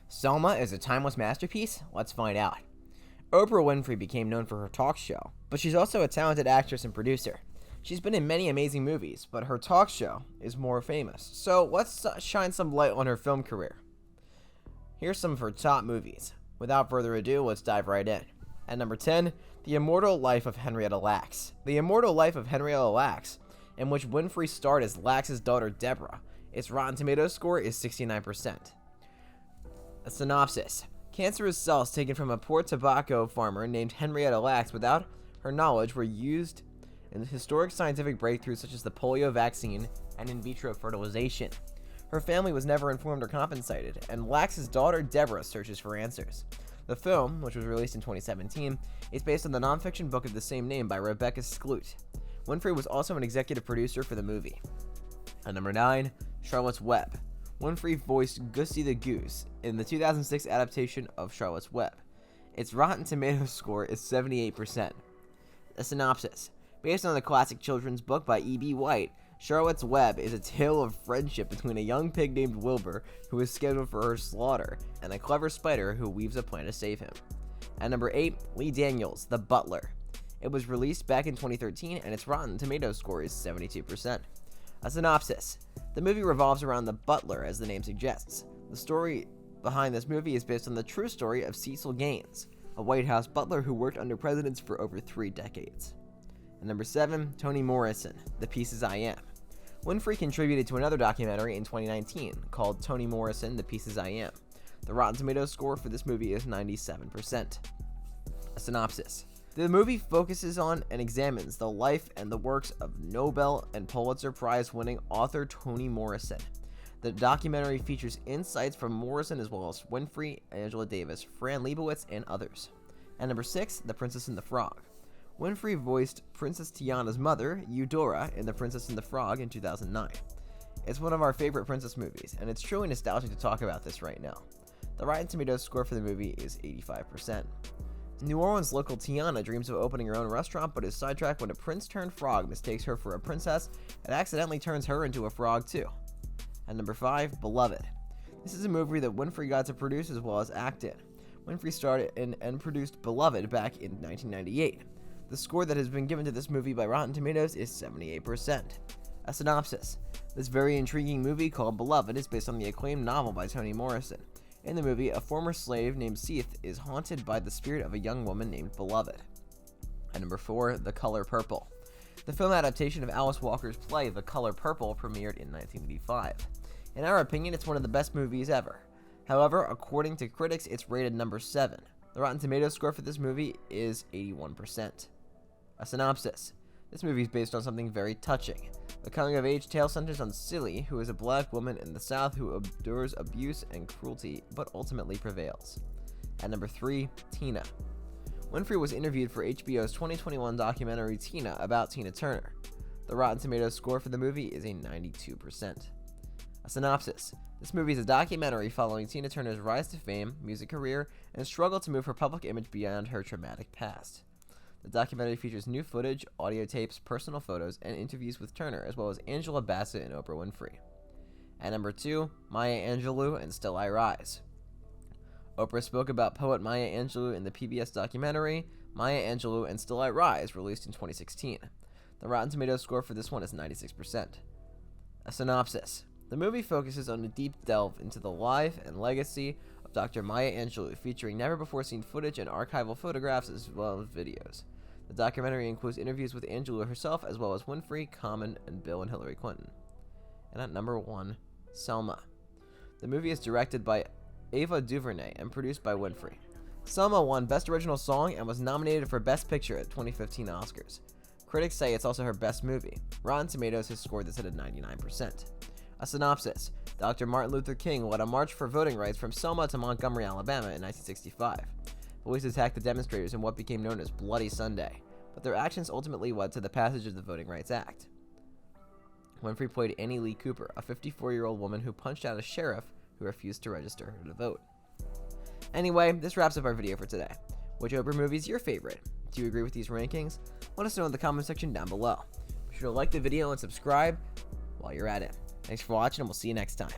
Selma is a timeless masterpiece? Let's find out. Oprah Winfrey became known for her talk show, but she's also a talented actress and producer. She's been in many amazing movies, but her talk show is more famous. So let's shine some light on her film career. Here's some of her top movies. Without further ado, let's dive right in. At number 10, The Immortal Life of Henrietta Lacks. The Immortal Life of Henrietta Lacks, in which Winfrey starred as Lax's daughter Deborah. Its Rotten Tomatoes score is 69%. A synopsis. Cancerous cells taken from a poor tobacco farmer named Henrietta Lacks without her knowledge were used in historic scientific breakthroughs such as the polio vaccine and in vitro fertilization. Her family was never informed or compensated, and Lax's daughter Deborah searches for answers. The film, which was released in 2017, is based on the nonfiction book of the same name by Rebecca Skloot. Winfrey was also an executive producer for the movie. At number 9, Charlotte's Web. Winfrey voiced Gussie the Goose in the 2006 adaptation of Charlotte's Web. Its Rotten Tomatoes score is 78%. A synopsis. Based on the classic children's book by E.B. White, Charlotte's Web is a tale of friendship between a young pig named Wilbur, who is scheduled for her slaughter, and a clever spider who weaves a plan to save him. At number 8, Lee Daniels, The Butler. It was released back in 2013, and its Rotten Tomatoes score is 72%. A synopsis. The movie revolves around the butler, as the name suggests. The story behind this movie is based on the true story of Cecil Gaines, a White House butler who worked under presidents for over 3 decades. And number 7, Toni Morrison, The Pieces I Am. Winfrey contributed to another documentary in 2019 called Toni Morrison, The Pieces I Am. The Rotten Tomatoes score for this movie is 97%. A synopsis. The movie focuses on and examines the life and the works of Nobel and Pulitzer Prize winning author Toni Morrison. The documentary features insights from Morrison as well as Winfrey, Angela Davis, Fran Lebowitz, and others. At number 6, The Princess and the Frog. Winfrey voiced Princess Tiana's mother, Eudora, in The Princess and the Frog in 2009. It's one of our favorite princess movies, and it's truly nostalgic to talk about this right now. The Rotten Tomatoes score for the movie is 85%. New Orleans local Tiana dreams of opening her own restaurant but is sidetracked when a prince-turned-frog mistakes her for a princess and accidentally turns her into a frog too. At number 5, Beloved. This is a movie that Winfrey got to produce as well as act in. Winfrey starred in and produced Beloved back in 1998. The score that has been given to this movie by Rotten Tomatoes is 78%. A synopsis. This very intriguing movie called Beloved is based on the acclaimed novel by Toni Morrison. In the movie, a former slave named Seath is haunted by the spirit of a young woman named Beloved. At number 4, The Color Purple. The film adaptation of Alice Walker's play The Color Purple premiered in 1985. In our opinion, it's one of the best movies ever. However, according to critics, it's rated number 7. The Rotten Tomatoes score for this movie is 81%. A synopsis. This movie is based on something very touching. The coming-of-age tale centers on Silly, who is a black woman in the South who endures abuse and cruelty, but ultimately prevails. At number 3, Tina. Winfrey was interviewed for HBO's 2021 documentary Tina about Tina Turner. The Rotten Tomatoes score for the movie is a 92%. A synopsis. This movie is a documentary following Tina Turner's rise to fame, music career, and struggle to move her public image beyond her traumatic past. The documentary features new footage, audio tapes, personal photos, and interviews with Turner, as well as Angela Bassett and Oprah Winfrey. At number 2, Maya Angelou and Still I Rise. Oprah spoke about poet Maya Angelou in the PBS documentary Maya Angelou and Still I Rise, released in 2016. The Rotten Tomatoes score for this one is 96%. A synopsis. The movie focuses on a deep delve into the life and legacy of Dr. Maya Angelou, featuring never-before-seen footage and archival photographs as well as videos. The documentary includes interviews with Angelou herself, as well as Winfrey, Common, and Bill and Hillary Clinton. And at number 1, Selma. The movie is directed by Ava DuVernay and produced by Winfrey. Selma won Best Original Song and was nominated for Best Picture at 2015 Oscars. Critics say it's also her best movie. Rotten Tomatoes has scored this at a 99%. A synopsis. Dr. Martin Luther King led a march for voting rights from Selma to Montgomery, Alabama in 1965. Police attacked the demonstrators in what became known as Bloody Sunday, but their actions ultimately led to the passage of the Voting Rights Act. Winfrey played Annie Lee Cooper, a 54-year-old woman who punched out a sheriff who refused to register her to vote. Anyway, this wraps up our video for today. Which Oprah movie is your favorite? Do you agree with these rankings? Let us know in the comment section down below. Be sure to like the video and subscribe while you're at it. Thanks for watching, and we'll see you next time.